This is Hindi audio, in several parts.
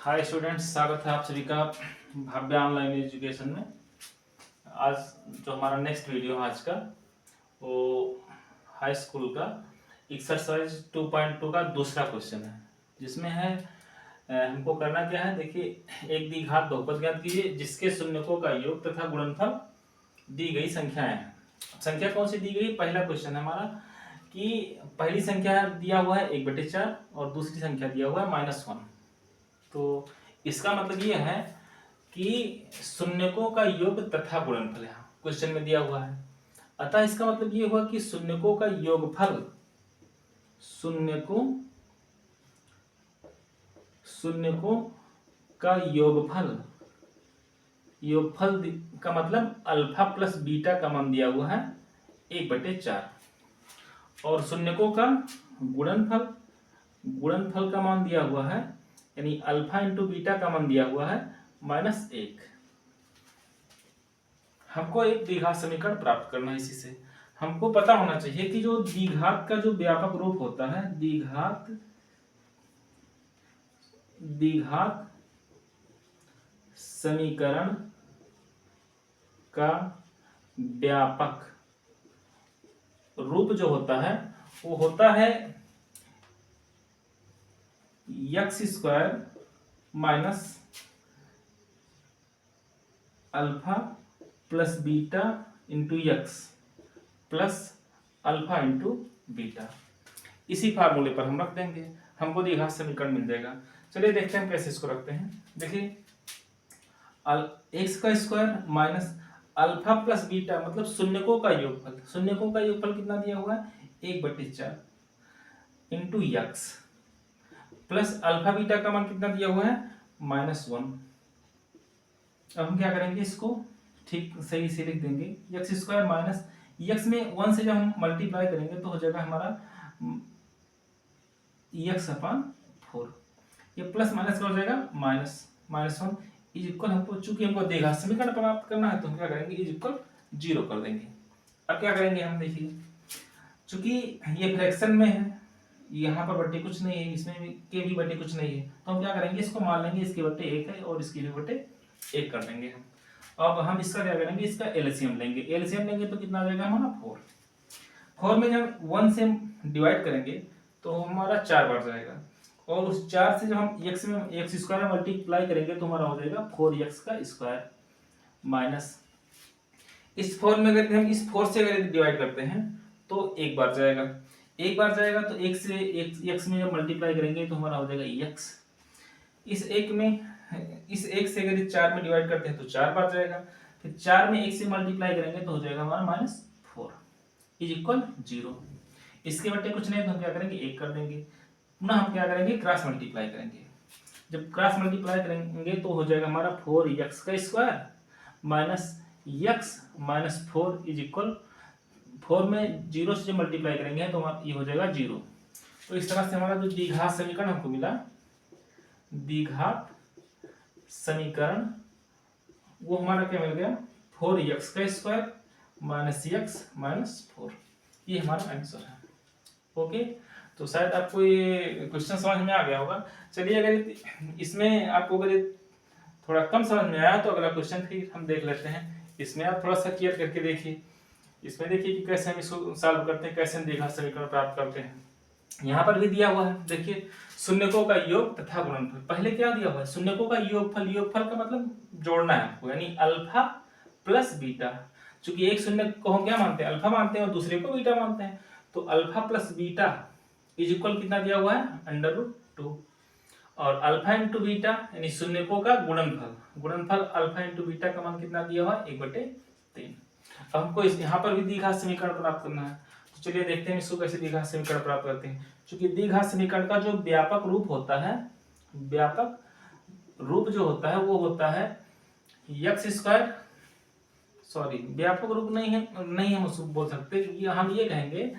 हाय स्टूडेंट्स, स्वागत है आप सभी का भव्य ऑनलाइन एजुकेशन में। आज जो हमारा नेक्स्ट वीडियो है आज का वो हाई स्कूल का एक्सरसाइज 2.2 का दूसरा क्वेश्चन है, जिसमें है हमको करना क्या है। देखिए, एक द्विघात बहुपद ज्ञात कीजिए जिसके शून्यकों का योग तथा गुणनफल दी गई संख्याएं हैं। संख्या कौन सी दी गई? पहला क्वेश्चन है हमारा कि पहली संख्या दिया हुआ है 1/4 और दूसरी संख्या दिया हुआ है -1। तो इसका मतलब ये है कि शून्यकों का योग तथा गुणनफल यहाँ क्वेश्चन में दिया हुआ है। अतः इसका मतलब ये हुआ कि शून्यकों का योगफल शून्यकों का योगफल का मतलब अल्फा प्लस बीटा का मान दिया हुआ है 1/4 और शून्यकों का गुणनफल का मान दिया हुआ है, यानी अल्फा इंटू बीटा का मान दिया हुआ है -1। हमको एक द्विघात समीकरण प्राप्त करना है। इसी से हमको पता होना चाहिए कि जो द्विघात का जो व्यापक रूप होता है, द्विघात समीकरण का व्यापक रूप जो होता है वो होता है x² minus alpha plus beta into x plus alpha into beta. इसी फार्मूले पर हम रख देंगे, हमको द्विघात समीकरण मिल जाएगा। चलिए देखते हैं कैसे इसको रखते हैं। देखिए, x² minus alpha plus beta मतलब शून्यकों का योगफल। शून्यकों का योगफल कितना दिया हुआ है? 1/4 into x plus alpha beta का मान कितना दिया हुआ है? -1। अब हम क्या करेंगे, इसको ठीक सही से लिख देंगे। x² माइनस x में 1 से जब हम मल्टीप्लाई करेंगे तो हो जाएगा हमारा x/4। ये प्लस माइनस का हो जाएगा -1 इज इक्वल, हमको चूंकि हमको द्विघात समीकरण प्राप्त करना है तो हम क्या करेंगे, इज इक्वल 0 कर देंगे। अब क्या करेंगे हम, देखिए चूंकि ये फ्रैक्शन में है, यहाँ पर बट्टे कुछ नहीं है, इसमें के भी बट्टे कुछ नहीं है, तो हम क्या करेंगे, इसको मान लेंगे इसके बट्टे 1 है और इसके भी बट्टे 1 कर देंगे हम। अब हम इसका क्या करेंगे, इसका एलसीएम लेंगे। एलसीएम लेंगे तो कितना आ जाएगा हमारा 4 में जब 1 से डिवाइड करेंगे तो हमारा 4 बार जाएगा और उस 4 से जब हम x² में मल्टीप्लाई करेंगे तो हमारा हो जाएगा 4x² माइनस इस 4 में अगर हम इस 4 से अगर डिवाइड करते हैं तो 1 बार जाएगा। तो 1 से x में जब मल्टीप्लाई करेंगे तो हमारा हो जाएगा x। इस 1 से अगर 4 में डिवाइड करते हैं तो 4 बार जाएगा। फिर 4 में 1 से मल्टीप्लाई करेंगे तो हो जाएगा हमारा -4 इज इक्वल 0। इसके बट्टे कुछ नहीं तो हम क्या करेंगे, 1 कर देंगे। पुनः हम क्या करेंगे, क्रॉस मल्टीप्लाई करेंगे। जब क्रॉस मल्टीप्लाई करेंगे तो हो जाएगा हमारा 4x² minus x minus 4 is equal 4 में 0 से जब मल्टीप्लाई करेंगे तो ये हो जाएगा 0। तो इस तरह से हमारा जो द्विघात समीकरण हमको मिला, द्विघात समीकरण वो हमारा क्या मिल गया, 4x² माइनस x माइनस 4। ये हमारा आंसर है। ओके, तो शायद आपको ये क्वेश्चन समझ में आ गया होगा। चलिए, अगर इसमें आपको अगर थोड़ा कम समझ में आया तो अगला क्वेश्चन फिर हम देख लेते हैं। इसमें आप थोड़ा सा क्लियर करके देखिए। इसमें देखिए कि कैसे हम इसको सॉल्व करते हैं, कैसे हम द्विघात समीकरण प्राप्त करते हैं। यहाँ पर भी दिया हुआ है, देखिए शून्यकों का योग तथा गुणनफल। पहले क्या दिया हुआ है, शून्यकों का योगफल। योगफल का मतलब जोड़ना है हमको, यानी अल्फा प्लस बीटा। चूंकि एक शून्य को हम क्या मानते हैं, अल्फा मानते हैं और दूसरे को बीटा मानते हैं, तो alpha plus beta is equal कितना दिया हुआ है, √2। और अल्फा इंटू बीटा यानी शून्यकों का गुणनफल अल्फा इंटू बीटा का मान कितना दिया हुआ है, 1/3। अब हमको यहाँ पर भी द्विघात समीकरण प्राप्त करना है। तो चलिए देखते हैं इसको कैसे द्विघात समीकरण प्राप्त करते हैं। क्योंकि द्विघात समीकरण का जो व्यापक रूप होता है, व्यापक रूप जो होता है वो होता है x², सॉरी व्यापक रूप नहीं हम उसको बोल सकते, क्योंकि हम ये कहेंगे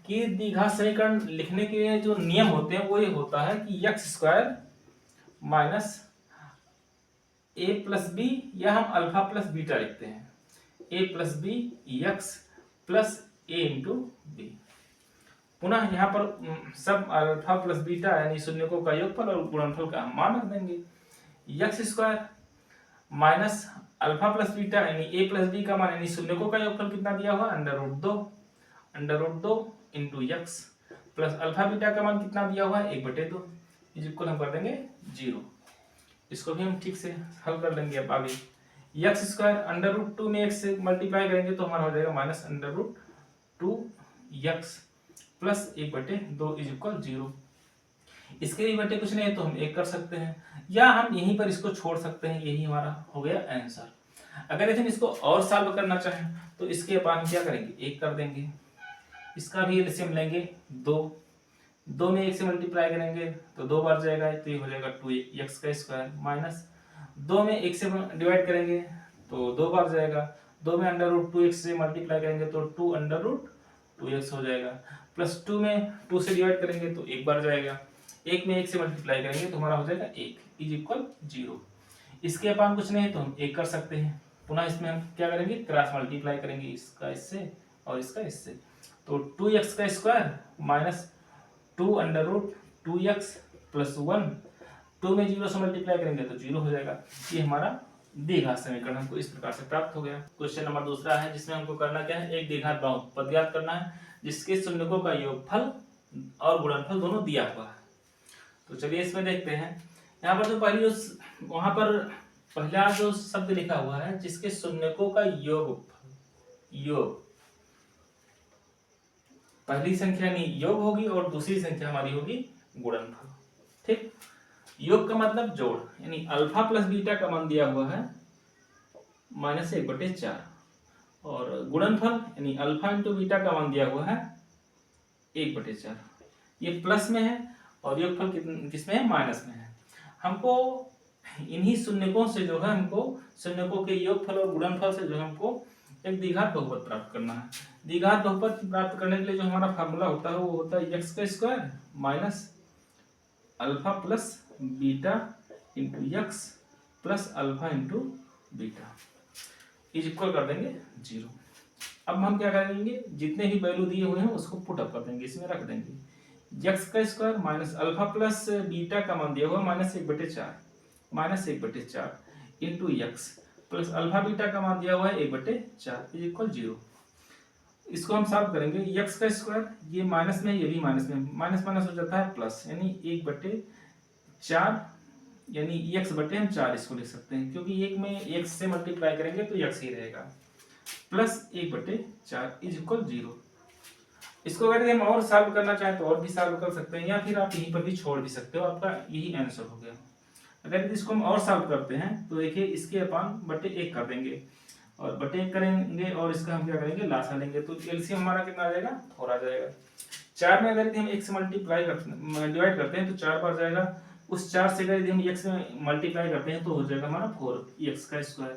कि द्विघात समीकरण लिखने के जो नियम होते हैं वो ये होता है कि x² minus a plus B, या हम अल्फा प्लस बीटा लिखते हैं, a plus B x plus a into B. पुनः यहाँ पर सब अल्फा प्लस बीटा यानी शून्यकों का योगफल और गुणनफल का मान रख देंगे। X square minus alpha plus beta यानी ए प्लस बी का मान यानी शून्यकों का योगफल कितना दिया हुआ under root 2 into x plus alpha beta का मान कितना दिया हुआ है 1/2 इज इक्वल हम कर देंगे 0। इसको भी हम ठीक से हल कर लेंगे। अब आगे यक्स स्क्वायर अंडर रूट 2 में x से मल्टीप्लाई करेंगे तो हमारा हो जाएगा minus under root 2 x plus 1/2 is equal 0। इसके भी बटे कुछ नहीं है तो हम 1 कर सकते हैं या हम यहीं पर इसको छोड़ सकते हैं, यही हमारा हो गया आंसर। अगर हम इसको और सॉल्व करना चाहें तो इसके अपान क्या करेंगे 1 कर देंगे। इसका भी एलसीएम लेंगे 2 में 1 से मल्टीप्लाई करेंगे तो 2 बार जाएगा तो ये हो जाएगा 2x का स्क्वायर माइनस 2 में 1 से डिवाइड करेंगे तो 2 बार जाएगा 2 में अंडर रूट 2x से मल्टीप्लाई करेंगे तो 2 अंडर रूट 2x हो जाएगा प्लस 2 में 2 से डिवाइड करेंगे तो 1 बार जाएगा 1 में 1 से मल्टीप्लाई करेंगे तो हमारा हो जाएगा 1 इज इक्वल 0। इसके अपान कुछ नहीं है तो हम 1 कर सकते हैं। पुनः इसमें हम क्या करेंगे क्रॉस मल्टीप्लाई करेंगे इसका इससे और इसका इससे तो 2x का square minus 2 under root 2x plus 1 2 में 0 से मल्टीप्लाई करेंगे तो 0 हो जाएगा। ये हमारा द्विघात समीकरण हमको इस प्रकार से प्राप्त हो गया। क्वेश्चन नंबर दूसरा है जिसमें हमको करना क्या है एक द्विघात बहुपद ज्ञात करना है जिसके शून्यकों का योगफल और गुणनफल दोनों दिया हुआ है। तो चलिए इसमें देखते हैं। यहाँ पर जो पहली जो वहां पर पहला जो शब्द लिखा हुआ है जिसके शून्यकों का योग पहली संख्या यानी योग होगी और दूसरी संख्या हमारी होगी गुणनफल। ठीक, योग का मतलब जोड़ यानी अल्फा प्लस बीटा का मान दिया हुआ है -1/4 और गुणनफल यानी अल्फा इंटू बीटा का मान दिया हुआ है 1/4। ये प्लस में है और योगफल किसमें है माइनस में है। हमको इन्हीं शून्यकों से जो है हमको शून्यकों के योगफल और गुणनफल से जो है हमको एक द्विघात बहुपद प्राप्त करना है। द्विघात बहुपद प्राप्त करने के लिए जो हमारा फार्मूला होता है वो होता है x का square minus alpha plus beta into x plus alpha into beta is equal कर देंगे 0। अब हम क्या करेंगे जितने भी वैल्यू दिए हुए हैं उसको पुट अप कर देंगे, इसमें रख देंगे। x का square minus alpha plus beta का मान दिया हुआ -1/4 into x plus alpha beta का मान दिया हुआ है 1/4 इज इक्वल 0। इसको हम सॉल्व करेंगे x का स्क्वायर ये माइनस में ये भी माइनस में माइनस माइनस हो जाता है प्लस यानी 1/4 यानी x बटे हम 4 इसको लिख सकते हैं क्योंकि 1 में x से मल्टीप्लाई करेंगे तो x ही रहेगा प्लस 1/4 इज इक्वल 0। इसको अगर हम और सॉल्व करना चाहें तो और भी सॉल्व कर सकते हैं या फिर आप यहीं पर भी छोड़ भी सकते हो, आपका यही आंसर हो गया। अगर इसको हम और सॉल्व करते हैं तो देखिए इसके अपान बटे 1 कर देंगे और बटे 1 करेंगे और इसका हम क्या करेंगे लासा लेंगे तो एलसीएम हमारा कितना आ जाएगा 4 आ जाएगा। 4 में अगर हम 1 से मल्टीप्लाई डिवाइड करते हैं तो 4 बार जाएगा, उस 4 से अगर हम x में मल्टीप्लाई करते हैं तो हो जाएगा हमारा 4x का स्क्वायर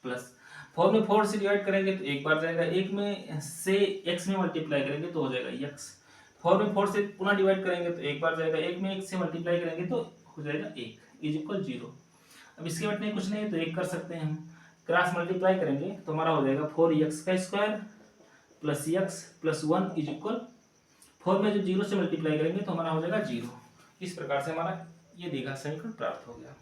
प्लस 4 में 4 से डिवाइड करेंगे तो 1 बार जाएगा, 1 में से x में मल्टीप्लाई करेंगे तो हो जाएगा x। 4 में 4 से पुनः डिवाइड करेंगे तो 1 बार जाएगा, 1 में 1 से मल्टीप्लाई करेंगे तो हो जाएगा 1 इज इक्वल 0। अब इसके बटने कुछ नहीं है तो 1 कर सकते हैं हम, क्रॉस मल्टीप्लाई करेंगे तो हमारा हो जाएगा 4x का square plus x plus 1 is equal 4 में जो 0 से मल्टीप्लाई करेंगे तो हमारा हो जाएगा 0। इस प्रकार से हमारा ये द्विघात समीकरण प्राप्त हो गया।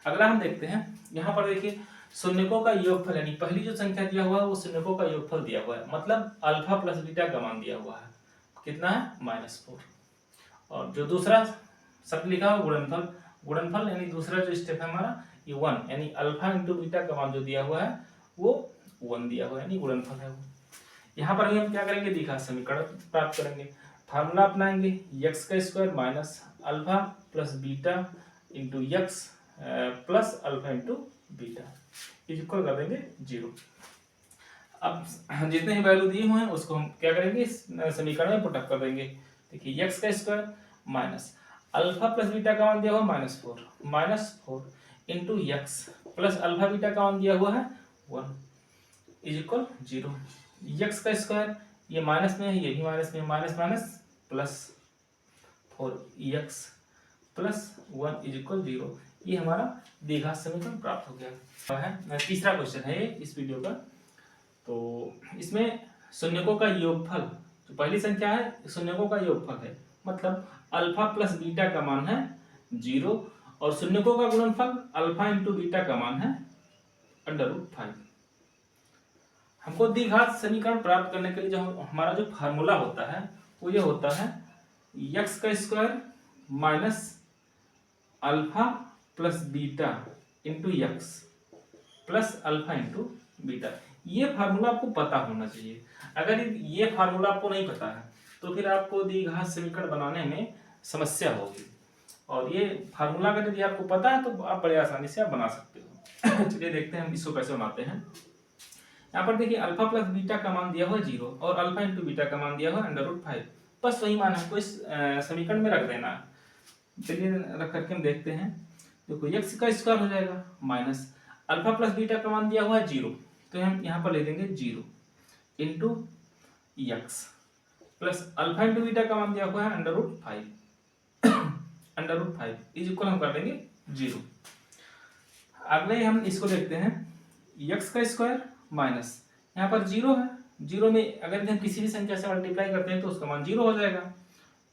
अगला हम देखते हैं, यहाँ पर देखिए शून्यकों का योगफल यानी पहली जो संख्या दिया हुआ है वो शून्यकों का योगफल दिया हुआ है, मतलब अल्फा प्लस बीटा का मान दिया हुआ है कितना है -4। और जो दूसरा शब्द लिखा हुआ गुणनफल यानी दूसरा जो स्टेप है हमारा ये 1 यानी अल्फा इंटू बीटा का मान जो दिया हुआ है वो 1 दिया हुआ है यानी गुणनफल है वो। यहाँ पर हम क्या करेंगे द्विघात समीकरण प्राप्त करेंगे, फार्मूला अपनाएंगे x का square minus alpha plus beta into x plus alpha into beta is equal कर देंगे 0। अब जितने ही वैल्यू दिए हुए हैं उसको हम क्या करेंगे इस समीकरण में पुट अप कर देंगे। देखिए x का square minus alpha plus beta का मान दिया हुआ -4 into x plus alpha beta का मान दिया हुआ है 1 इज इक्वल 0। यक्स का स्क्वायर ये माइनस में है ये भी माइनस में, minus minus plus 4x plus 1 is equal 0। ये हमारा द्विघात समीकरण प्राप्त हो गया है। तीसरा क्वेश्चन है ये इस वीडियो का। तो इसमें शून्यकों का योगफल, जो पहली संख्या है शून्यकों का योगफल है, मतलब अल्फा प्लस बीटा का मान है 0 और शून्यकों का गुणनफल अल्फा इंटू बीटा का मान है √5। हमको द्विघात समीकरण प्राप्त करने के लिए जो हमारा जो फार्मूला होता है वो ये होता है x का square minus alpha plus beta into x plus alpha into beta. ये फार्मूला आपको पता होना चाहिए। अगर ये फार्मूला आपको नहीं पता है तो फिर आपको द्विघात समीकरण बनाने में समस्या होगी। और ये फार्मूला अगर यदि आपको पता है तो आप बड़े आसानी से आप बना सकते हो। चलिए देखते हैं हम इसको कैसे बनाते हैं। यहाँ पर देखिए अल्फा प्लस बीटा का मान दिया हुआ 0 और अल्फा इंटू बीटा का मान दिया हुआ √5। बस वही मान हमको इस समीकरण में रख देना है। चलिए रख करके हम देखते हैं। देखो x का स्क्वायर हो जाएगा माइनस अल्फा प्लस बीटा का मान दिया हुआ है 0, तो हम यहाँ पर ले देंगे 0 into x plus alpha into beta का मान दिया हुआ है √5 इज इक्वल हम कर देंगे 0। अगले हम इसको देखते हैं x का स्क्वायर माइनस यहाँ पर 0 है, 0 में अगर हम किसी भी संख्या से मल्टीप्लाई करते हैं तो उसका मान 0 हो जाएगा,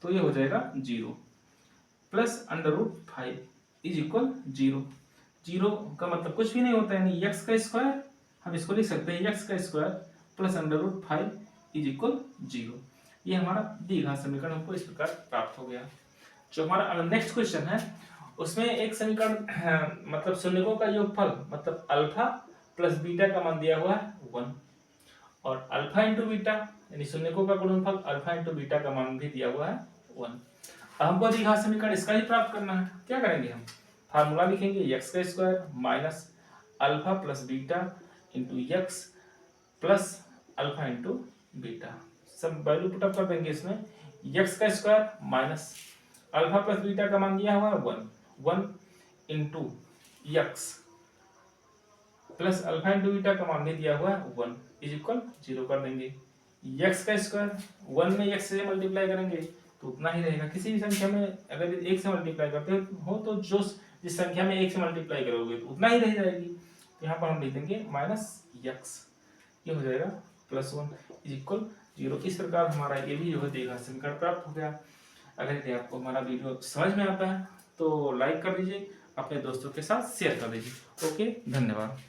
तो ये हो जाएगा 0 प्लस √5 इज इक्वल 0। 0 का मतलब कुछ भी नहीं होता है, यानी x का स्क्वायर हम इसको लिख सकते हैं x का स्क्वायर प्लस √5 इज इक्वल 0। ये हमारा द्विघात समीकरण हमको इस प्रकार प्राप्त हो गया। जो हमारा नेक्स्ट क्वेश्चन है उसमें एक समीकरण मतलब शून्यकों का योगफल मतलब अल्फा प्लस बीटा का मान दिया हुआ है 1 और अल्फा इंटू बीटा यानी शून्यकों का गुणनफल अल्फा इंटू बीटा का मान भी दिया हुआ है 1। अब हमको द्विघात समीकरण इसका ही प्राप्त करना है। क्या करेंगे हम फार्मूला लिखेंगे x का square minus alpha plus beta into x plus alpha into beta. सब वैल्यू पुट अप कर देंगे इसमें। x का square minus alpha plus beta का मान दिया हुआ है 1 into x plus alpha into beta का मान भी दिया हुआ है 1 इज इक्वल 0 कर देंगे। x का स्क्वायर 1 में x से मल्टीप्लाई करेंगे तो उतना ही रहेगा। किसी भी संख्या में अगर 1 से मल्टीप्लाई करते हो तो जो जिस संख्या में 1 से मल्टीप्लाई करोगे तो उतना ही रह जाएगी। तो यहाँ पर हम लिख देंगे माइनस x, ये हो जाएगा +1 इज इक्वल 0। इस प्रकार हमारा ये भी जो है द्विघात समीकरण प्राप्त हो गया। अगर यदि आपको हमारा वीडियो समझ में आता है तो लाइक कर दीजिए, अपने दोस्तों के साथ शेयर कर दीजिए। ओके, धन्यवाद।